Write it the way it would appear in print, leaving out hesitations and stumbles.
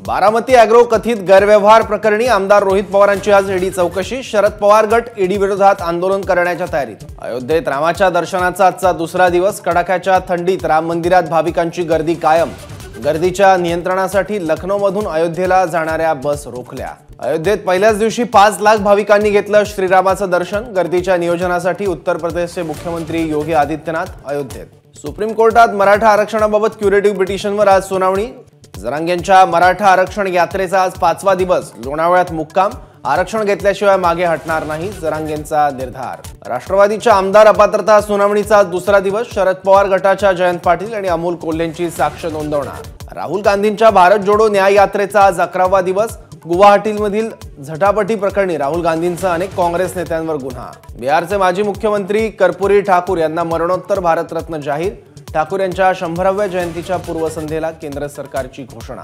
Baramati agro कथित गैरव्यवहार प्रकरणी आमदार रोहित पवारांची आज ईडी चौकशी। शरद पवार गट ईडी विरोधात आंदोलन करण्याच्या तयारीत। अयोध्येत रामाच्या दर्शनाचा आजचा दुसरा दिवस। कडाक्याच्या थंडीत राम मंदिरात भाविकांची गर्दी कायम। गर्दीच्या नियंत्रणासाठी लखनौमधून अयोध्येला जाणाऱ्या बस रोखल्या। अयोध्येत पहिल्याच दिवशी 5 लाख भाविकांनी घेतलं श्रीरामाचं दर्शन। गर्दीच्या नियोजनासाठी उत्तर प्रदेशचे मुख्यमंत्री योगी आदित्यनाथ अयोध्येत। सुप्रीम कोर्टात मराठा आरक्षणाबाबत क्युरेटिव्ह पिटिशनवर आज सुनावणी। जरांगेंच्या मराठा आरक्षण यात्रेचा आज 5वा दिवस। लोणावळ्यात मुक्काम। आरक्षण घेतल्याशिवाय मागे हटणार नाही, जरांगेंचा निर्धार। राष्ट्रवादीच्या आमदार अपात्रता सुनावणीचा दुसरा दिवस। शरद पवार गटाच्या जयंत पाटील आणि अमोल कोल्हेंची साक्ष नोंदवणार। राहुल गांधींच्या भारत जोडो न्याय यात्रेचा आज 11वा दिवस। गुवाहाटीमधील झटापटी प्रकरणी राहुल गांधींचा अनेक काँग्रेस नेत्यांवर गुन्हा। बिहारचे माजी मुख्यमंत्री कर्पूरी ठाकूर यांना मरणोत्तर भारतरत्न जाहीर। ठाकूर यांच्या 100व्या जयंतीच्या पूर्वसंध्येला केंद्र सरकारची घोषणा।